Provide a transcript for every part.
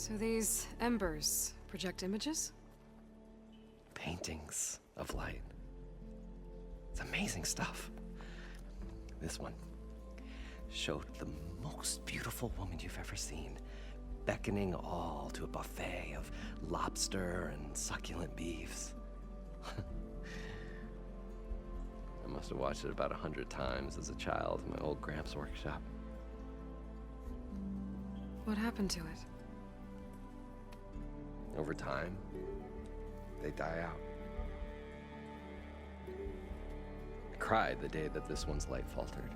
So these embers project images? Paintings of light. It's amazing stuff. This one showed the most beautiful woman you've ever seen, beckoning all to a buffet of lobster and succulent beefs. I must have watched it about 100 times as a child in my old Gramps' workshop. What happened to it? Over time, they die out. I cried the day that this one's light faltered.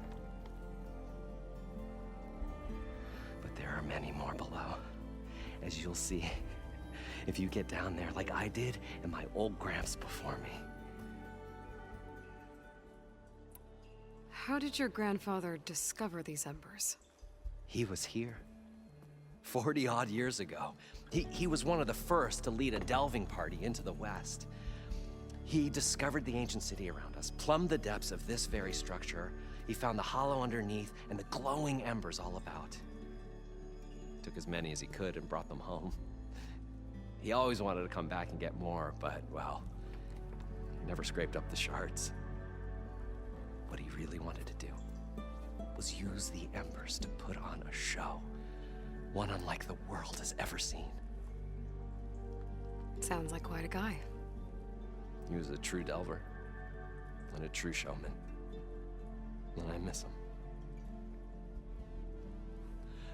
But there are many more below, as you'll see if you get down there like I did and my old Gramps before me. How did your grandfather discover these embers? He was here 40-odd years ago. He was one of the first to lead a delving party into the West. He discovered the ancient city around us, plumbed the depths of this very structure. He found the hollow underneath and the glowing embers all about. Took as many as he could and brought them home. He always wanted to come back and get more, but, well, he never scraped up the shards. What he really wanted to do was use the embers to put on a show, one unlike the world has ever seen. Sounds like quite a guy. He was a true delver and a true showman, and I miss him.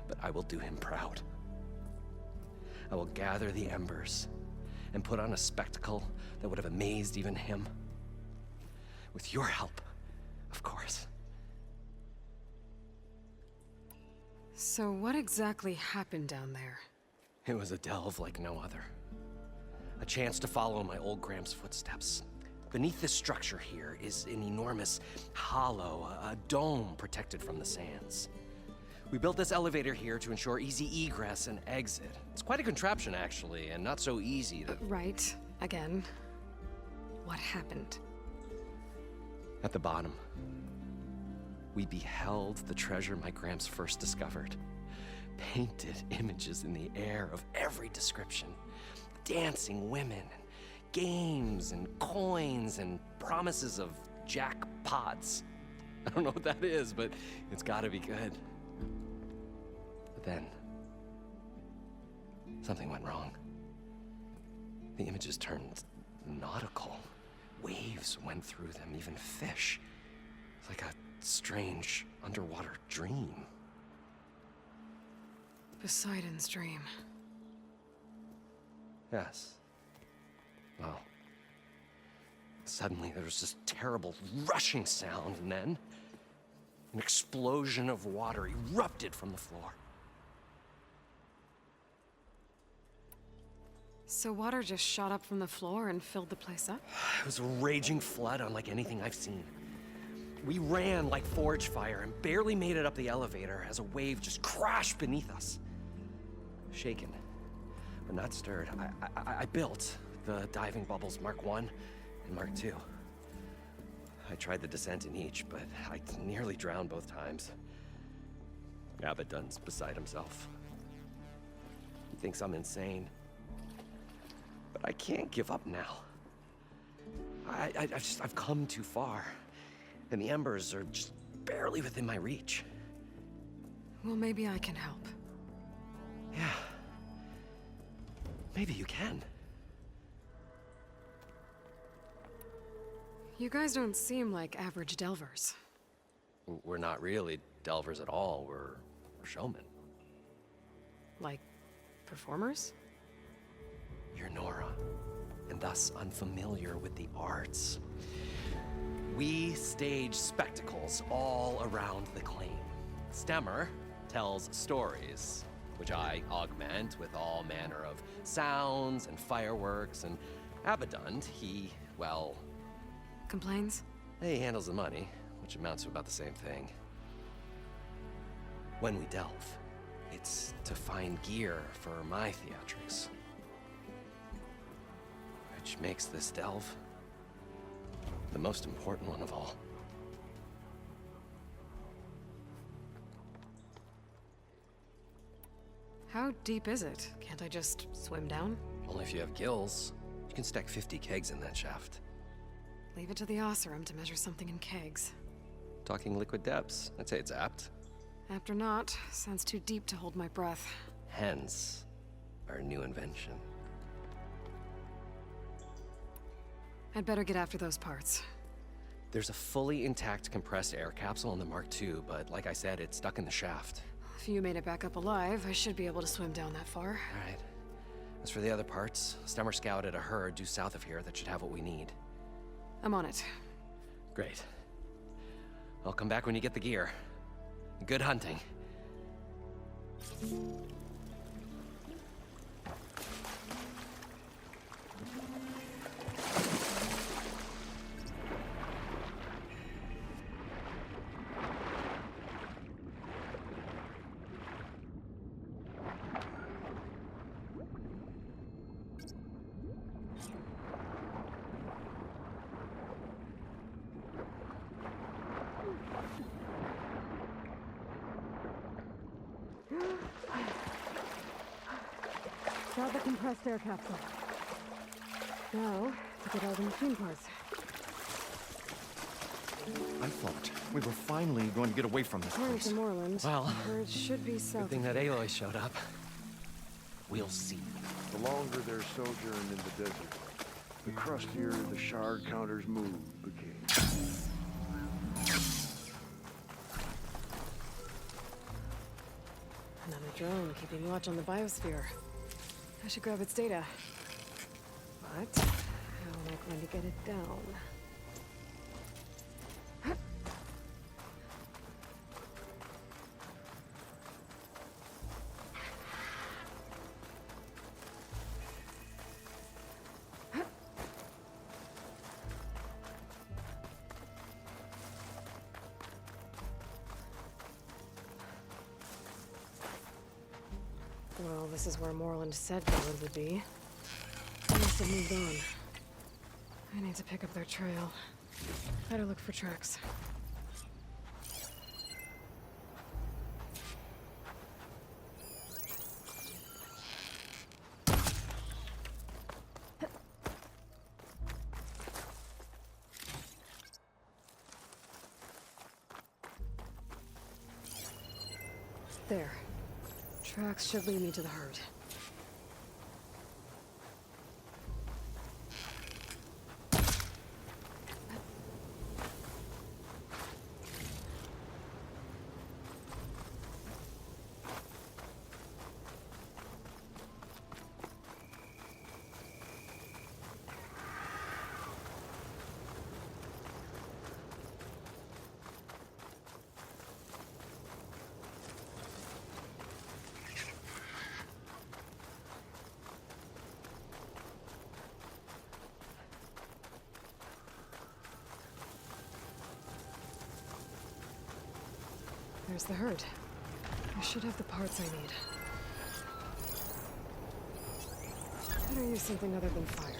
But I will do him proud. I will gather the embers and put on a spectacle that would have amazed even him. With your help, of course. So what exactly happened down there? It was a delve like no other. A chance to follow in my old Gramps' footsteps. Beneath this structure here is an enormous hollow, a dome protected from the sands. We built this elevator here to ensure easy egress and exit. It's quite a contraption, actually, and not so easy to... Right. Again. What happened? At the bottom, we beheld the treasure my Gramps first discovered. Painted images in the air of every description. Dancing women, games and coins and promises of jackpots. I don't know what that is, but it's gotta be good. But then, something went wrong. The images turned nautical. Waves went through them, even fish. It's like a strange underwater dream. Poseidon's dream. Yes. Well, suddenly there was this terrible rushing sound, and then an explosion of water erupted from the floor. So water just shot up from the floor and filled the place up? It was a raging flood unlike anything I've seen. We ran like forge fire and barely made it up the elevator as a wave just crashed beneath us. Shaken, but not stirred, I built the diving bubbles Mark I and Mark II. I tried the descent in each, but I nearly drowned both times. Abaddon's beside himself. He thinks I'm insane. But I can't give up now. I've come too far, and the embers are just barely within my reach. Well, maybe I can help. Yeah. Maybe you can. You guys don't seem like average delvers. We're not really delvers at all. We're showmen. Like, performers? You're Nora, and thus unfamiliar with the arts. We stage spectacles all around the claim. Stemmer tells stories, which I augment with all manner of sounds and fireworks, and Abaddon, he, well... Complains? He handles the money, which amounts to about the same thing. When we delve, it's to find gear for my theatrics. Which makes this delve the most important one of all. How deep is it? Can't I just swim down? Only if you have gills. You can stack 50 kegs in that shaft. Leave it to the Oseram to measure something in kegs. Talking liquid depths, I'd say it's apt. Apt or not, sounds too deep to hold my breath. Hence, our new invention. I'd better get after those parts. There's a fully intact compressed air capsule in the Mark II, but like I said, it's stuck in the shaft. If you made it back up alive, I should be able to swim down that far. All right. As for the other parts, Stemmer scouted a herd due south of here that should have what we need. I'm on it. Great. I'll come back when you get the gear. Good hunting. Got the compressed air capsule. Now, to get all the machine parts. I thought we were finally going to get away from this According place. to Moreland, Well, it should be south. Good thing that Aloy showed up. We'll see. The longer their sojourn in the desert, the crustier the shard counter's mood became. Another drone keeping watch on the biosphere. I should grab its data. But how am I going to get it down? Well, this is where Moreland said Moreland would be. They must have moved on. I need to pick up their trail. Better look for tracks. There. Tracks should lead me to the herd. There's the herd. I should have the parts I need. Better use something other than fire.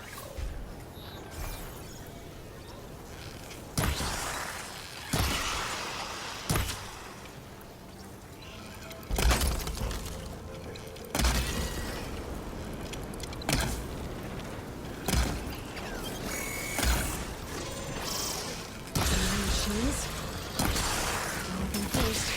Machines? Nothing first.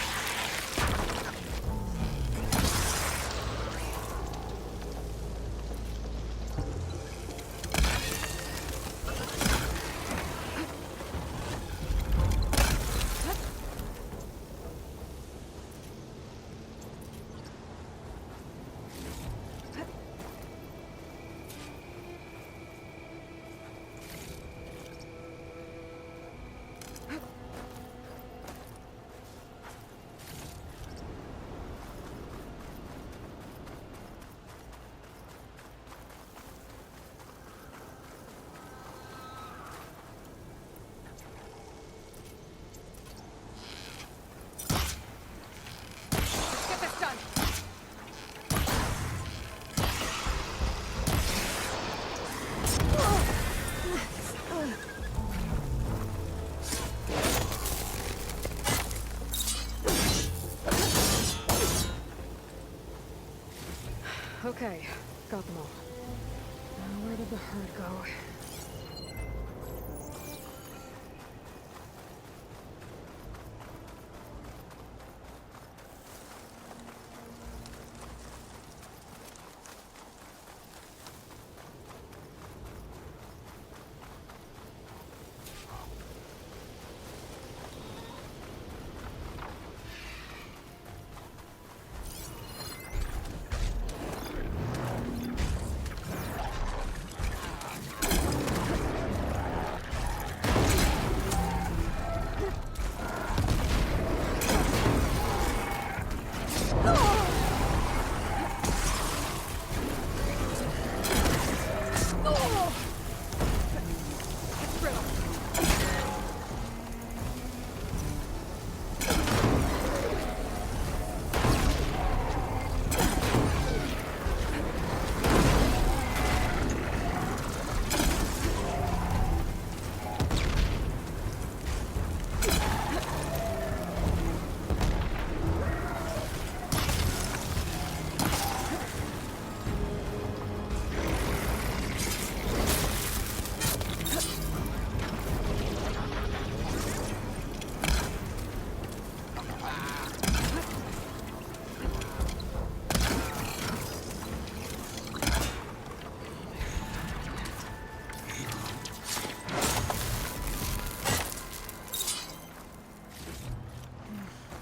Okay, got them all. Now where did the herd go?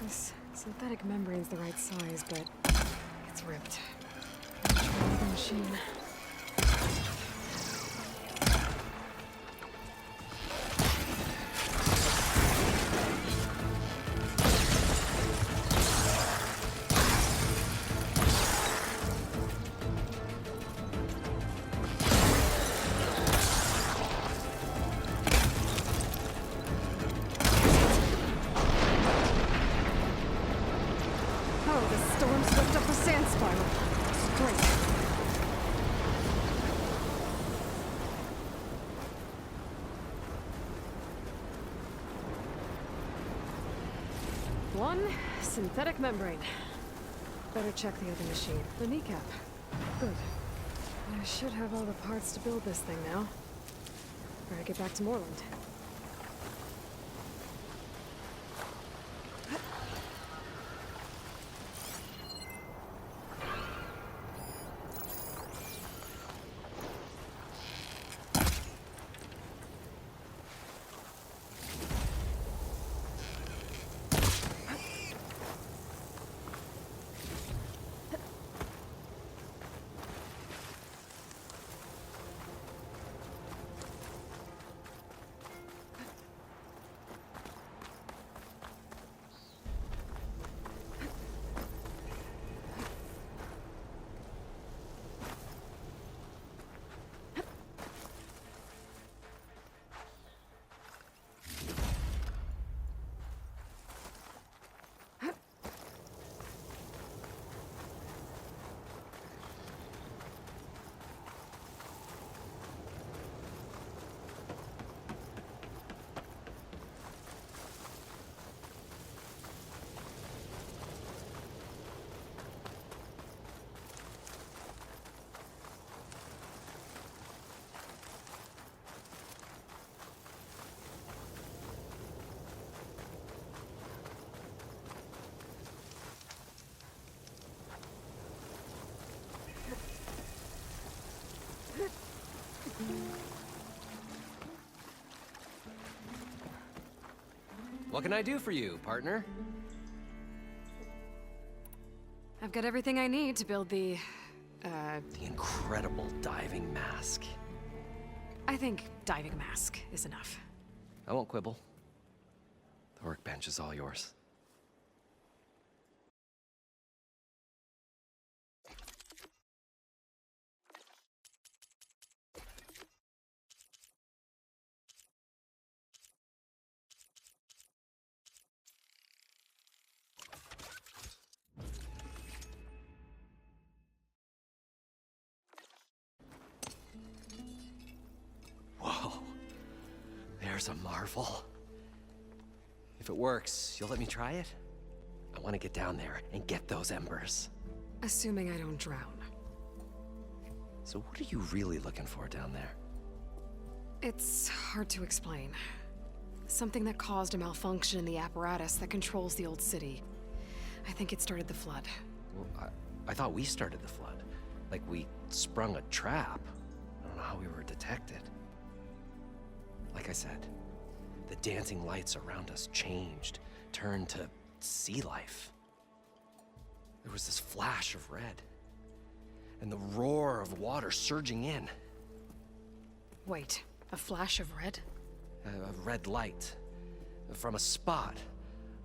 This synthetic membrane's the right size, but it's ripped. Let's try another machine. Oh, the storm swept up the sand spiral. Great. One synthetic membrane. Better check the other machine. The kneecap. Good. I should have all the parts to build this thing now. Better get back to Moreland. What can I do for you, partner? I've got everything I need to build the The incredible diving mask. I think diving mask is enough. I won't quibble. The workbench is all yours. Whoa. There's a marvel. If it works, you'll let me try it? I want to get down there and get those embers. Assuming I don't drown. So what are you really looking for down there? It's hard to explain. Something that caused a malfunction in the apparatus that controls the old city. I think it started the flood. Well, I thought we started the flood. Like we sprung a trap. I don't know how we were detected. Like I said, the dancing lights around us changed, turned to sea life. There was this flash of red, and the roar of water surging in. Wait, a flash of red? A red light from a spot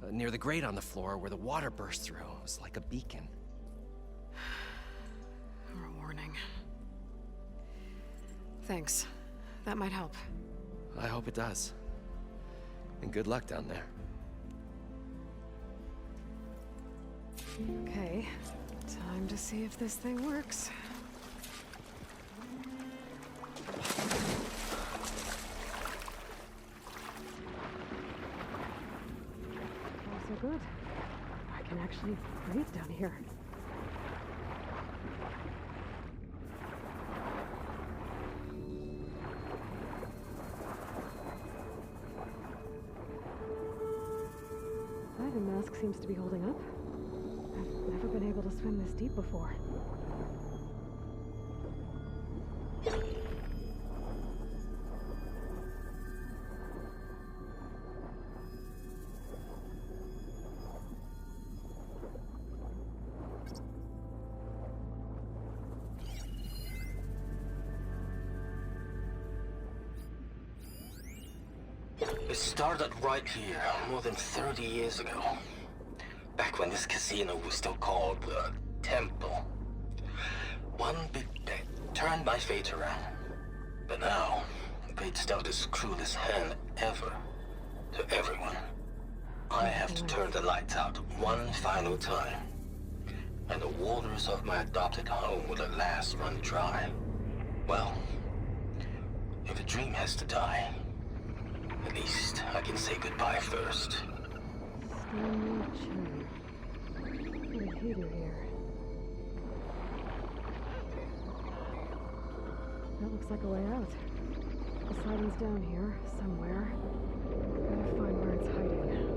near the grate on the floor where the water burst through. It was like a beacon. Or a warning. Thanks. That might help. I hope it does. And good luck down there. Okay, time to see if this thing works. So good. I can actually breathe down here. Diving mask seems to be holding up. I've never been able to swim this deep before. It started right here, more than 30 years ago. Back when this casino was still called the Temple. One big bet turned my fate around. But now, fate's dealt its cruelest hand ever to everyone. I have to turn the lights out one final time. And the waters of my adopted home will at last run dry. Well, if a dream has to die, at least I can say goodbye first. Stanley Chen. What did he do here? That looks like a way out. The siding's down here, somewhere. Gotta find where it's hiding.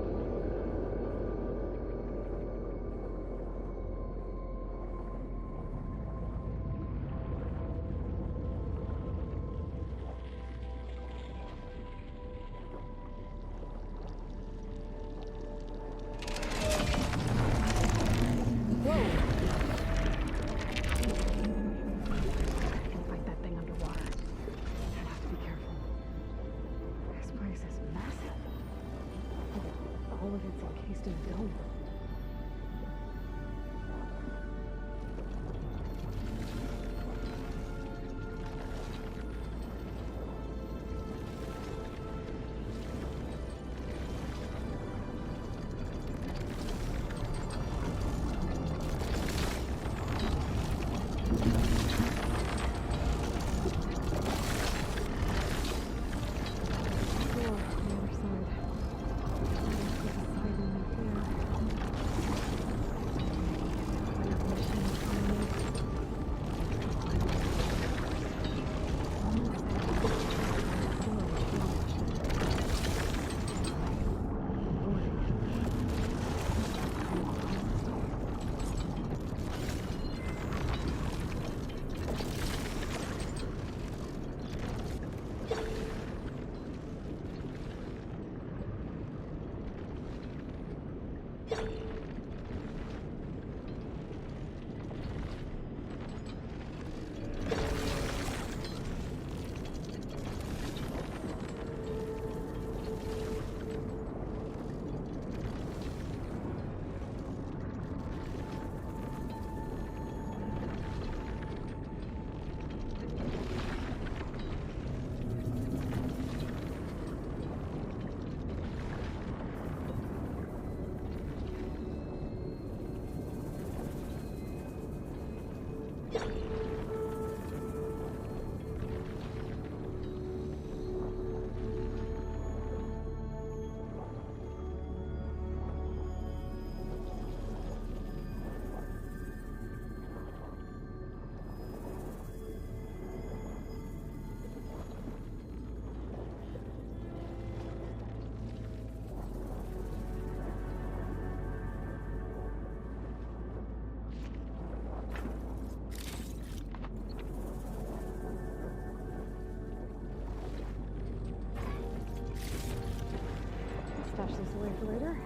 this away for later.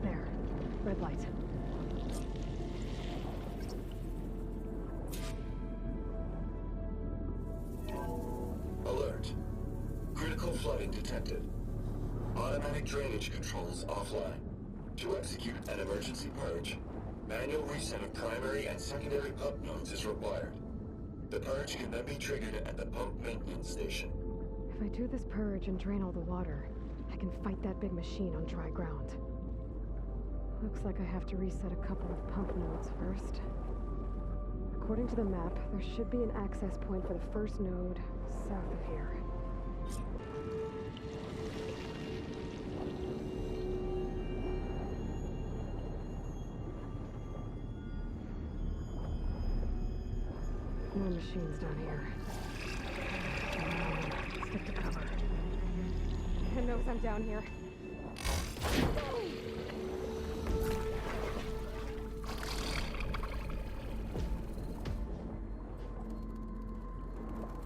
There. Red light. Alert. Critical flooding detected. Automatic drainage controls offline. To execute an emergency purge, manual reset of primary and secondary pump nodes is required. The purge can then be triggered at the pump maintenance station. If I do this purge and drain all the water, I can fight that big machine on dry ground. Looks like I have to reset a couple of pump nodes first. According to the map, there should be an access point for the first node south of here. More machines down here. Stick to cover. It knows I'm down here.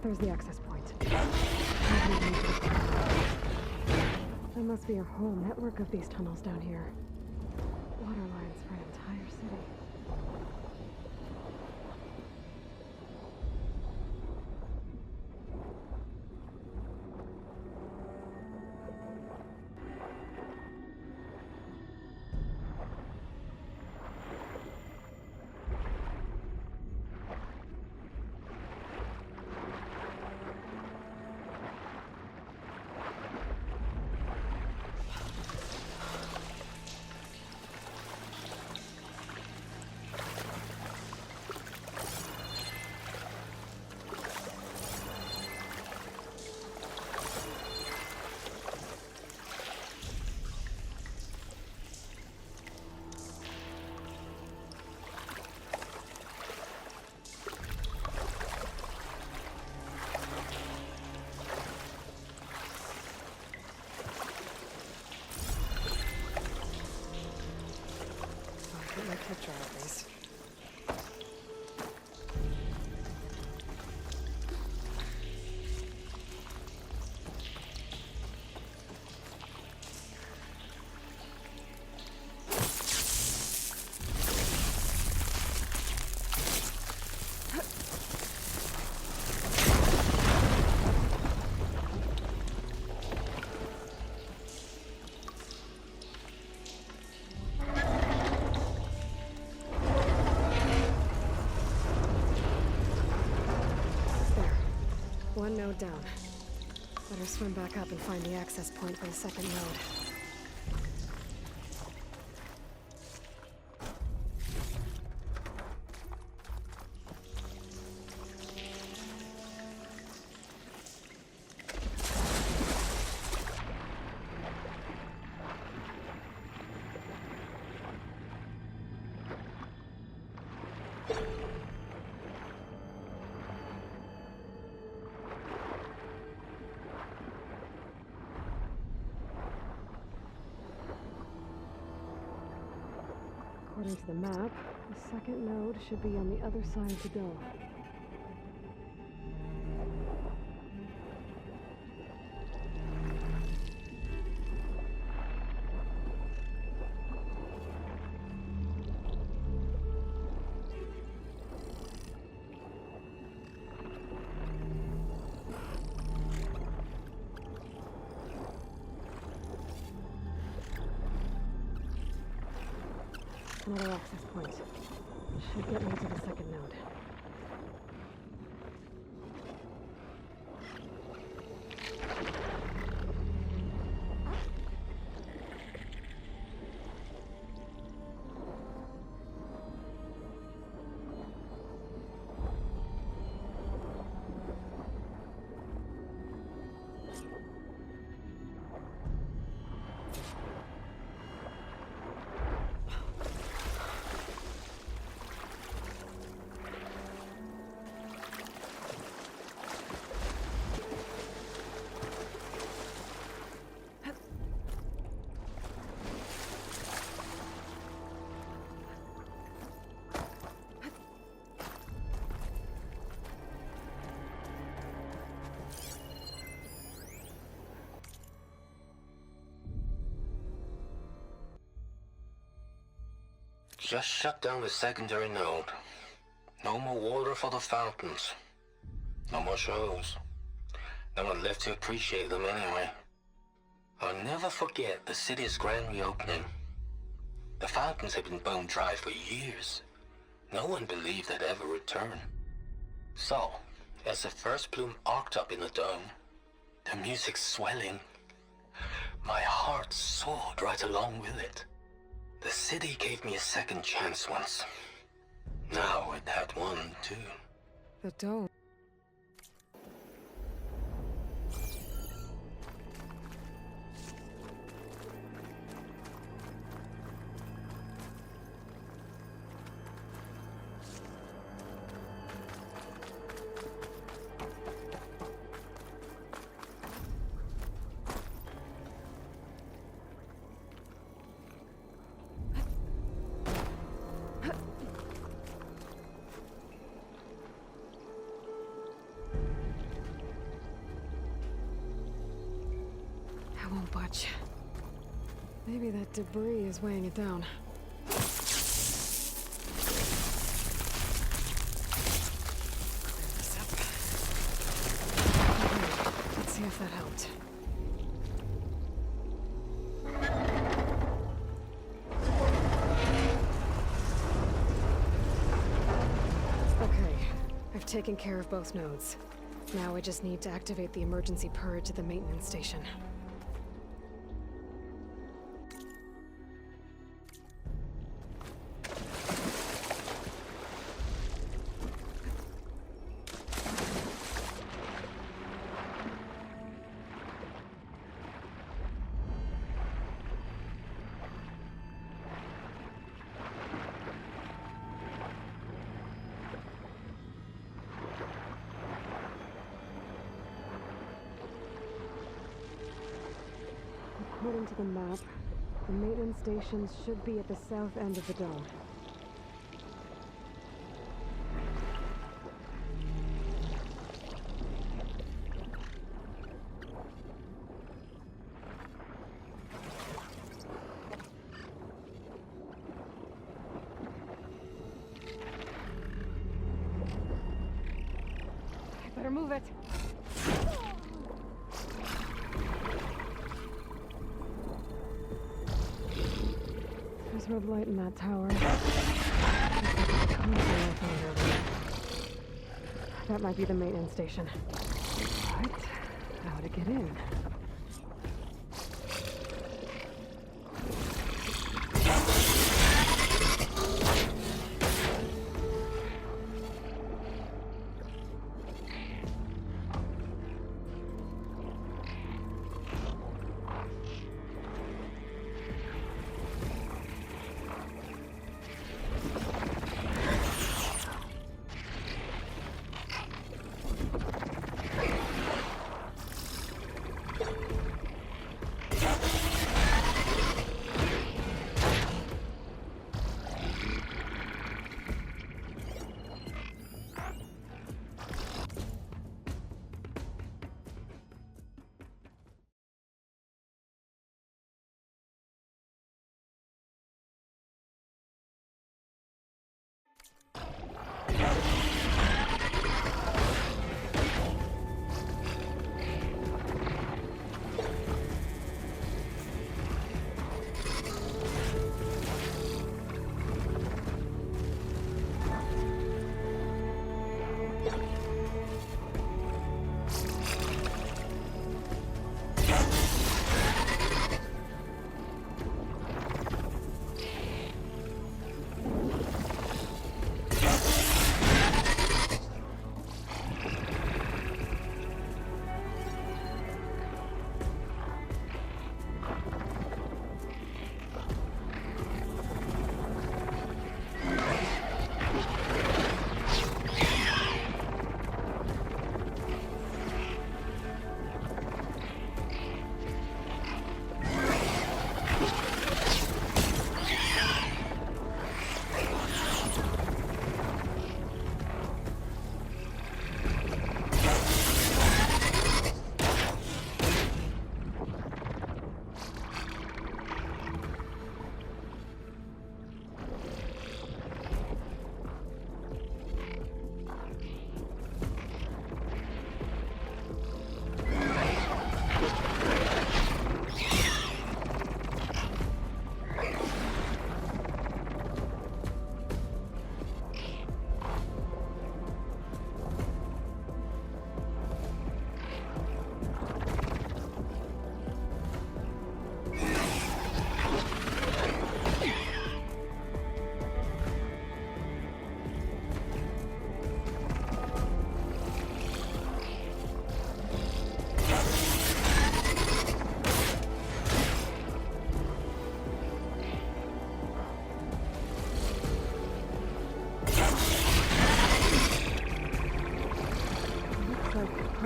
There's the access point. There must be a whole network of these tunnels down here. Water lines for an entire city. Get my picture at least. One node down. Better swim back up and find the access point for the second node. According to the map, the second node should be on the other side of the dome. Another access point. Should get me to the second node. Just shut down the secondary node. No more water for the fountains. No more shows. No one left to appreciate them anyway. I'll never forget the city's grand reopening. The fountains had been bone dry for years. No one believed they'd ever return. So, as the first plume arced up in the dome, the music swelling, my heart soared right along with it. The city gave me a second chance once. Now it had one, too. The dome. I won't budge. Maybe that debris is weighing it down. Clear this up. Okay, let's see if that helped. Okay, I've taken care of both nodes. Now I just need to activate the emergency purge at the maintenance station. According to the map, the maintenance stations should be at the south end of the dome. I better move it. There's red light in that tower. That might be the maintenance station. But how to get in?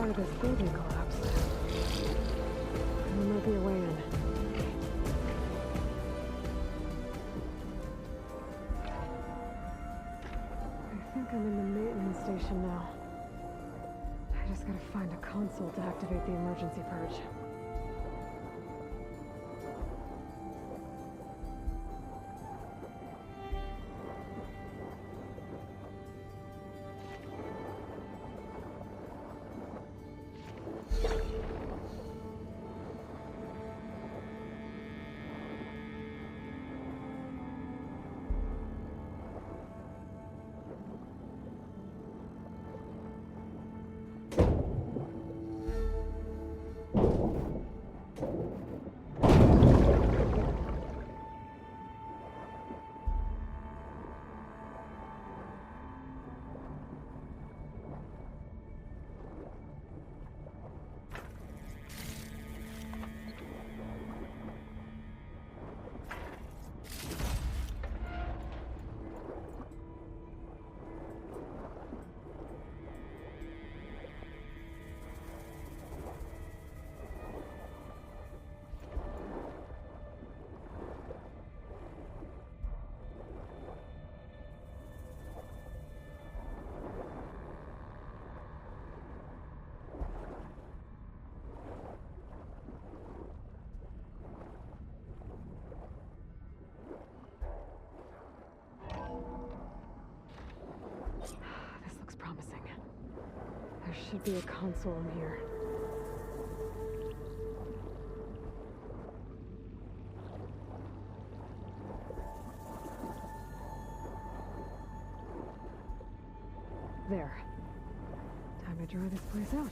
why this building collapsed. There might be a way in. I think I'm in the maintenance station now. I just gotta find a console to activate the emergency purge. This looks promising. There should be a console in here. There. Time to dry this place out.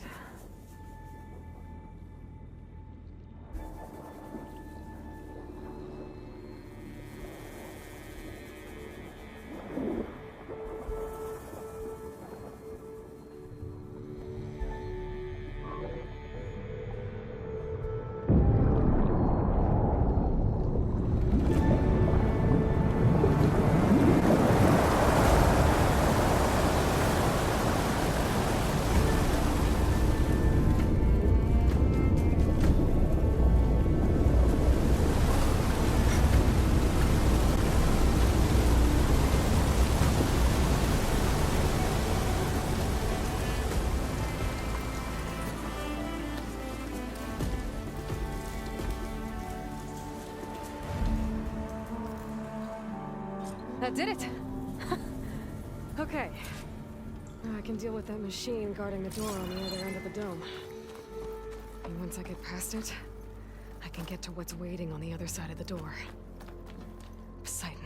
That did it! Okay. Now I can deal with that machine guarding the door on the other end of the dome. And once I get past it, I can get to what's waiting on the other side of the door. Poseidon.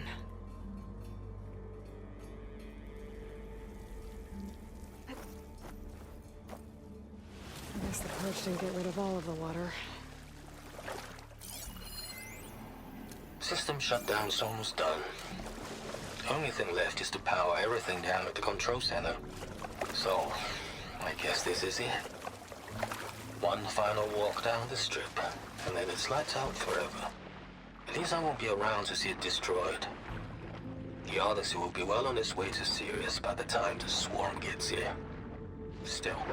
I guess the purge didn't get rid of all of the water. System shutdown's almost done. The only thing left is to power everything down at the control center. So, I guess this is it. One final walk down the strip, and then it's lights out forever. At least I won't be around to see it destroyed. The Odyssey will be well on its way to Sirius by the time the swarm gets here. Still,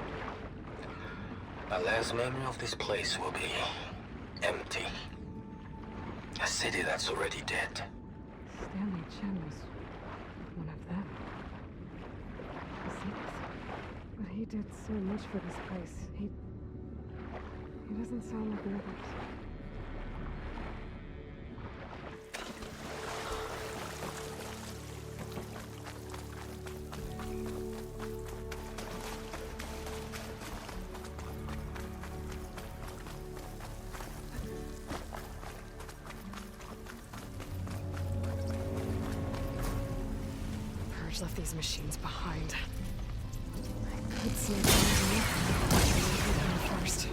my last memory of this place will be empty. A city that's already dead. Stanley Chen was one of them. But he did so much for this place. He doesn't sound like the others. Purge left these machines behind. I could sneak in first.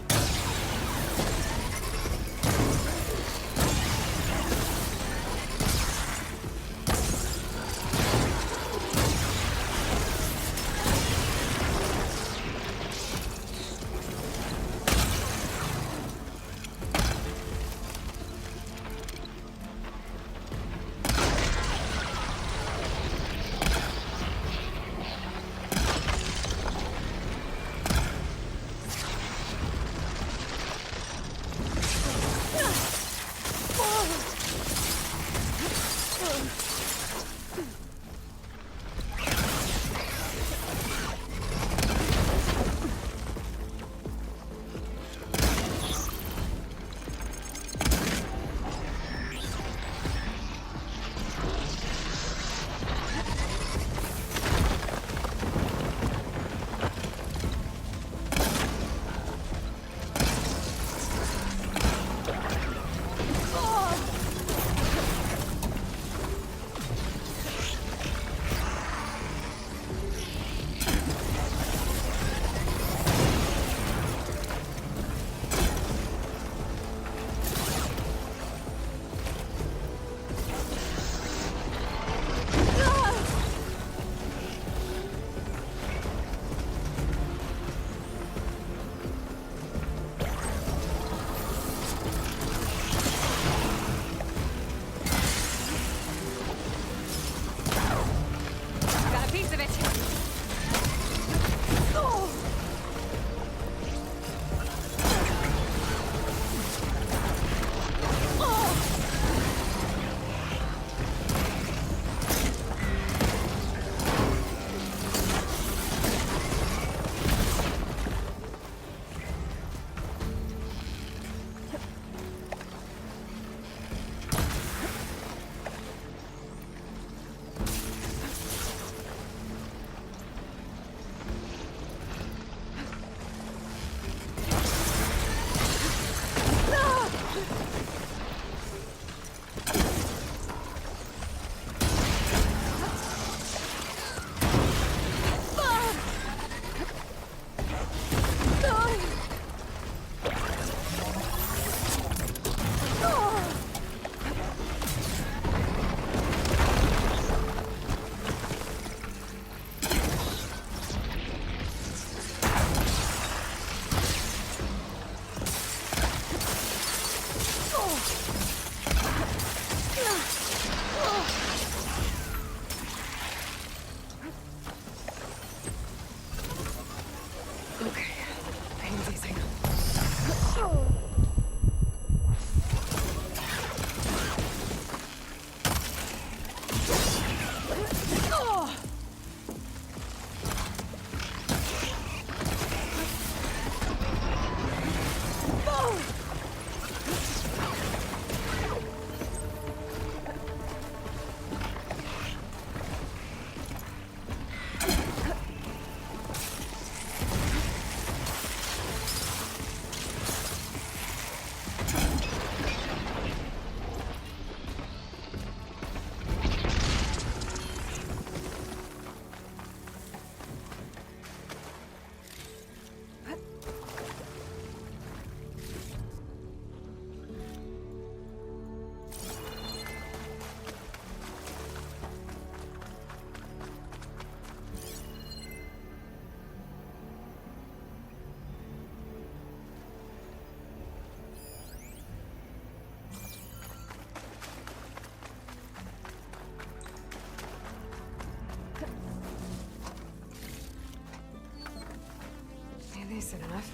decent enough.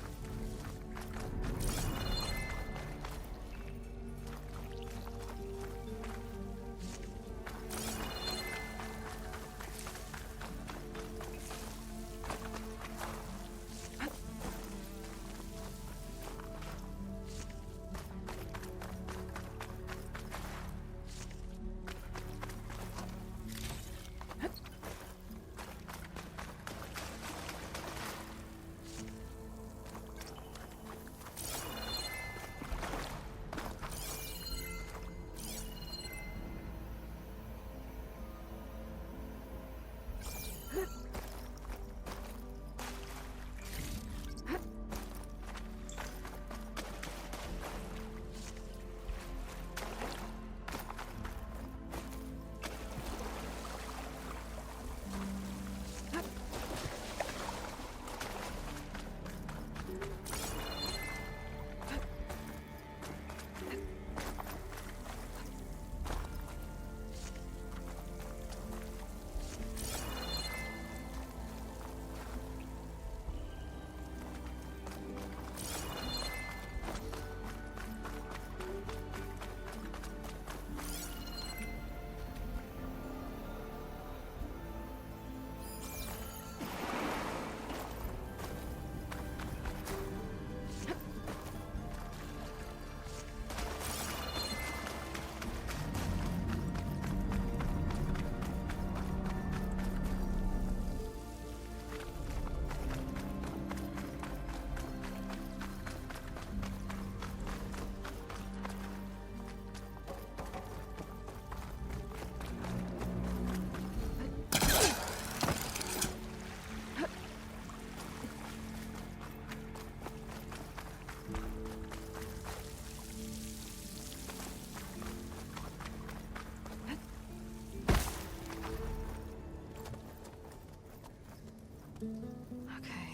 Okay.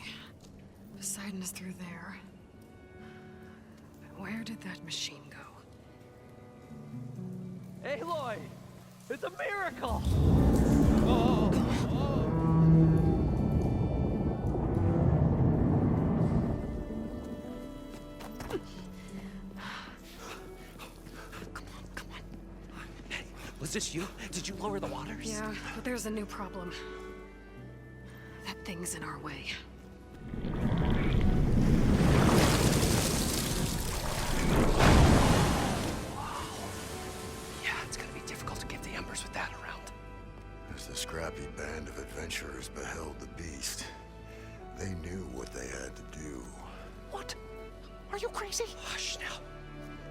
Poseidon is through there. But where did that machine go? Aloy! It's a miracle! Hey, was this you? Did you lower the waters? Yeah, but there's a new problem. That thing's in our way. Yeah, it's gonna be difficult to get the Embers with that around. As the scrappy band of adventurers beheld the beast, they knew what they had to do. What? Are you crazy? Hush now.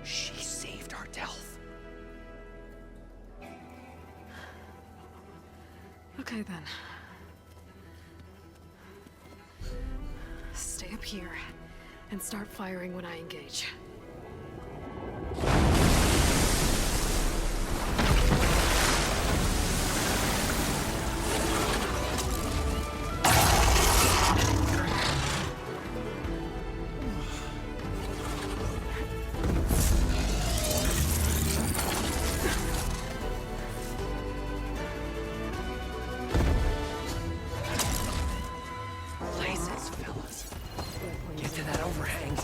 She saved our Delph. Okay then. Stay up here and start firing when I engage. Blazes, fellas. Get to that overhang.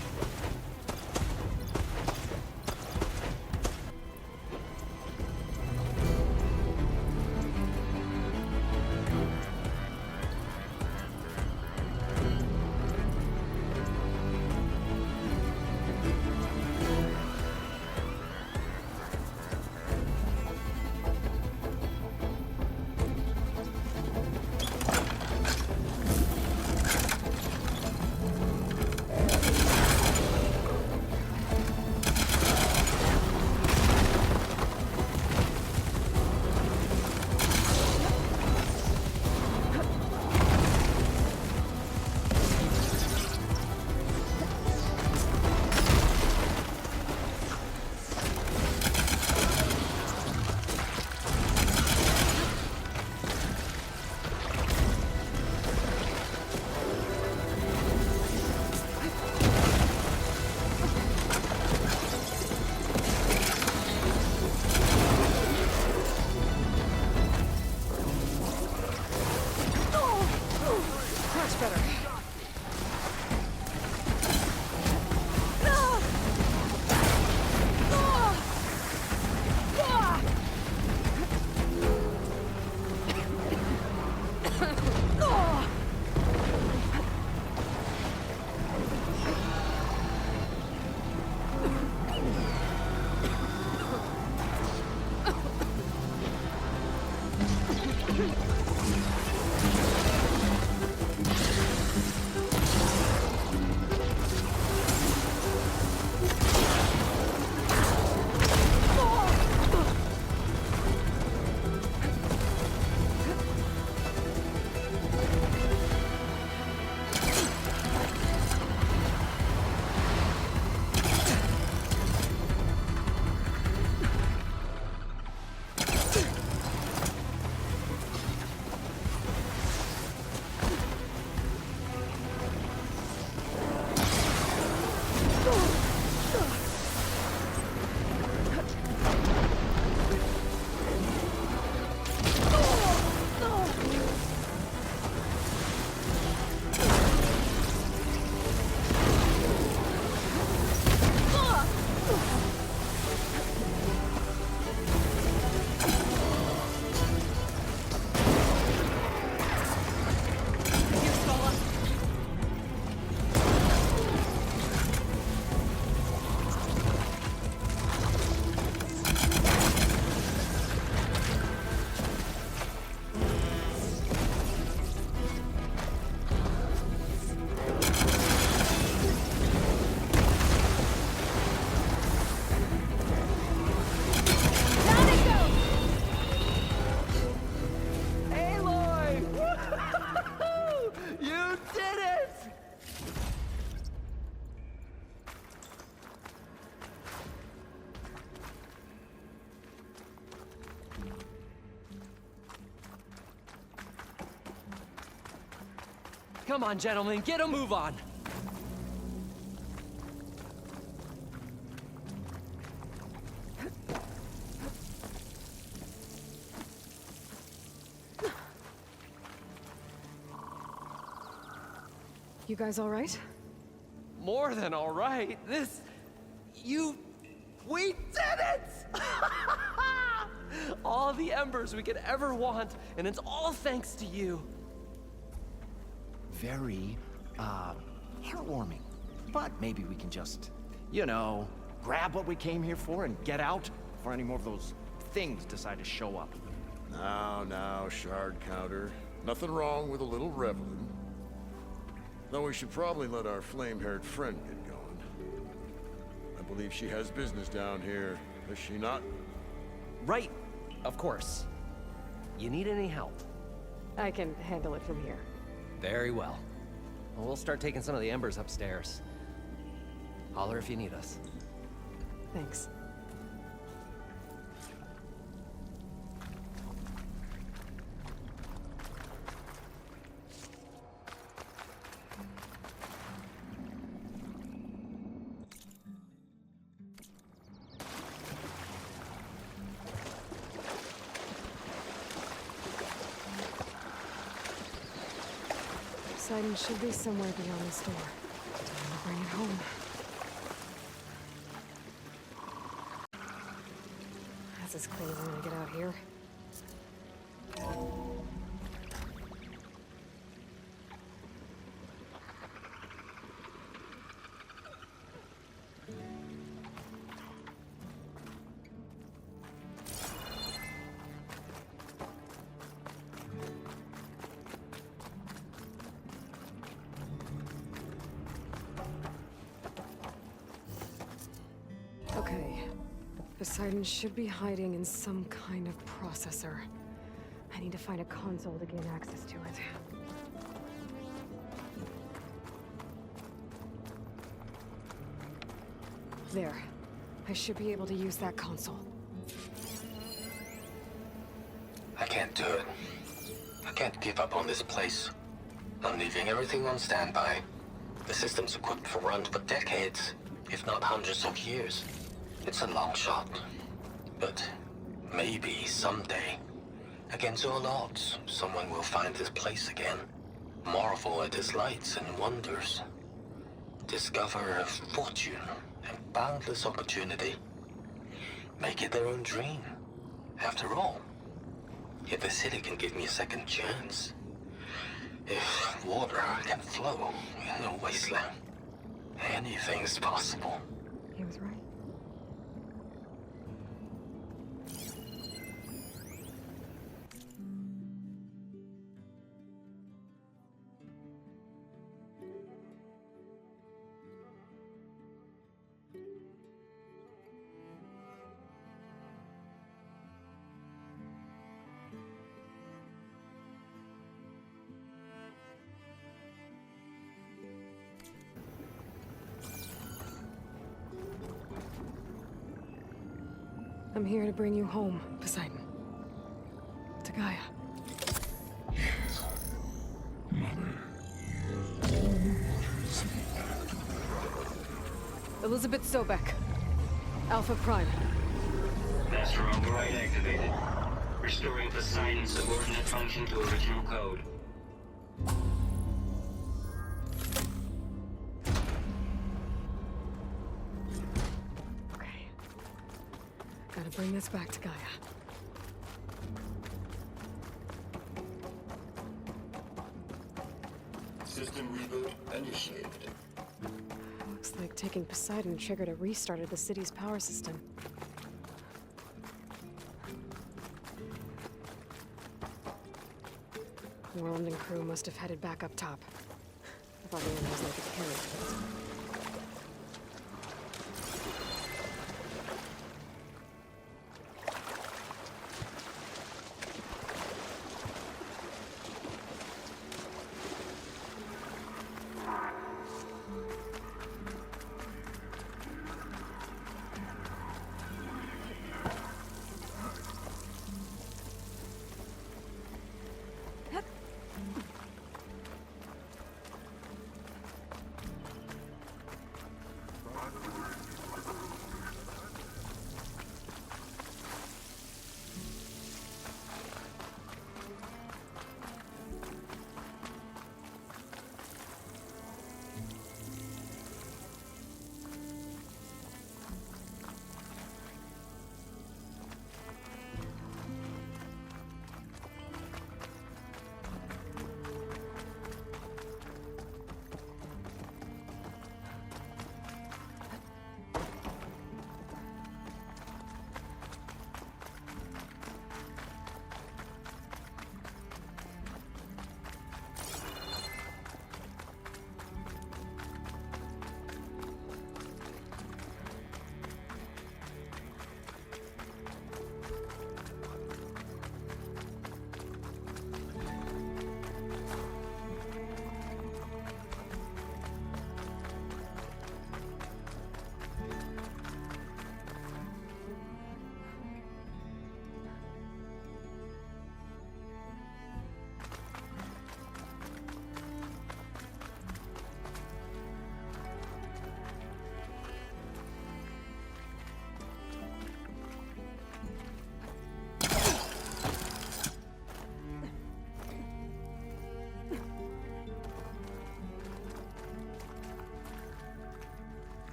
Come on, gentlemen, get a move on. You guys all right? More than all right. We did it! All the embers we could ever want, and it's all thanks to you. Very, heartwarming. But maybe we can just, you know, grab what we came here for and get out before any more of those things decide to show up. Now, Shard Counter. Nothing wrong with a little reveling. Though we should probably let our flame-haired friend get going. I believe she has business down here, does she not? Right, of course. You need any help? I can handle it from here. Very well. Well, we'll start taking some of the embers upstairs. Holler if you need us. Thanks. Poseidon should be somewhere beyond this door. Time to bring it home. That's as clean as I'm gonna get out here. Okay. Poseidon should be hiding in some kind of processor. I need to find a console to gain access to it. There. I should be able to use that console. I can't do it. I can't give up on this place. I'm leaving everything on standby. The system's equipped for runs for decades, if not hundreds of years. It's a long shot. But maybe someday, against all odds, someone will find this place again. Marvel at its lights and wonders. Discover a fortune and boundless opportunity. Make it their own dream. After all, if the city can give me a second chance, if water can flow in a wasteland, anything's possible. He was right. I'm here to bring you home, Poseidon. To Gaia. Elizabeth Sobek. Alpha Prime. Master override activated. Restoring Poseidon's subordinate function to original code. Okay. Gotta bring this back to Gaia. System reboot initiated. Looks like taking Poseidon triggered a restart of the city's power system. Worland and crew must have headed back up top. I thought Leon was like a carrier.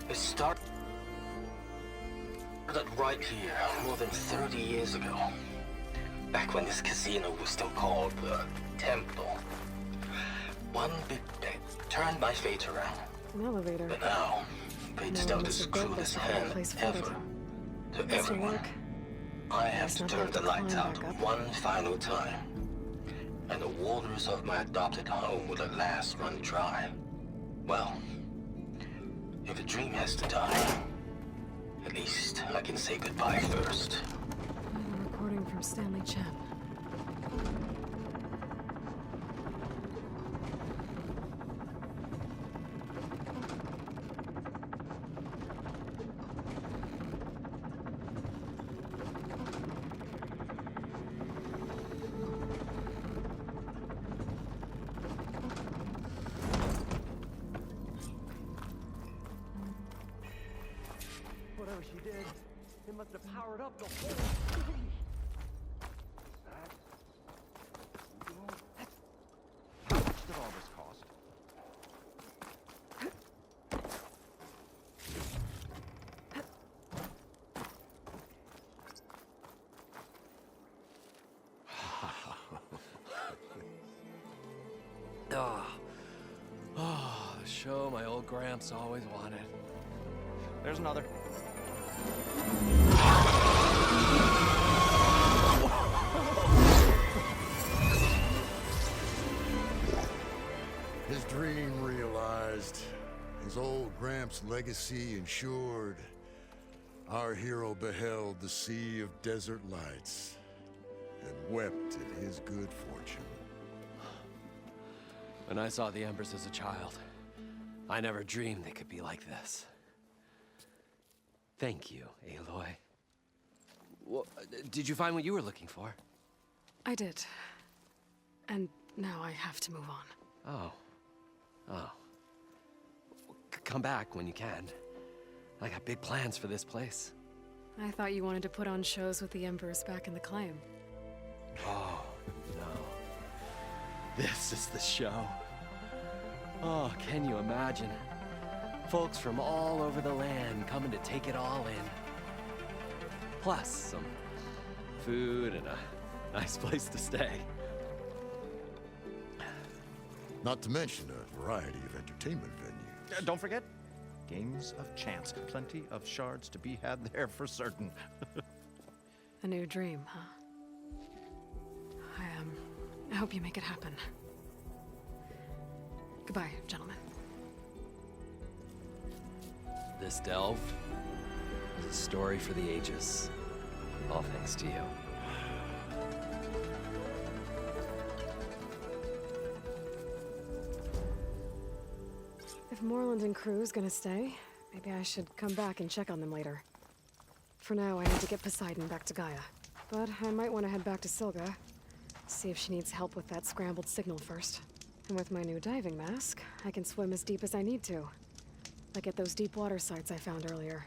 It started right here more than 30 years ago. Back when this casino was still called the Temple. One big bet turned my fate around. An elevator. But now, fate's dealt this clueless hand ever to everyone. I have to turn the lights out one final time. And the waters of my adopted home will at last run dry. Well, if a dream has to die, at least I can say goodbye first. Recording from Stanley Chen. Whatever she did, it must have powered up the whole... How much did all this cost? The show my old Gramps always wanted. There's another. His dream realized, his old Gramps' legacy ensured. Our hero beheld the sea of desert lights and wept at his good fortune. When I saw the Embers as a child, I never dreamed they could be like this. Thank you, Aloy. Well, did you find what you were looking for? I did. And now I have to move on. Oh. Oh. Come back when you can. I got big plans for this place. I thought you wanted to put on shows with the Embers back in the Claim. Oh, no. This is the show. Oh, can you imagine? Folks from all over the land coming to take it all in. Plus some food and a nice place to stay. Not to mention a variety of entertainment venues. Don't forget, games of chance. Plenty of shards to be had there for certain. A new dream, huh? I hope you make it happen. Goodbye, gentlemen. This delve is a story for the ages. All thanks to you. If Moreland and crew's gonna stay, maybe I should come back and check on them later. For now, I need to get Poseidon back to Gaia. But I might want to head back to Silga, see if she needs help with that scrambled signal first. And with my new diving mask, I can swim as deep as I need to. Like at those deep water sites I found earlier.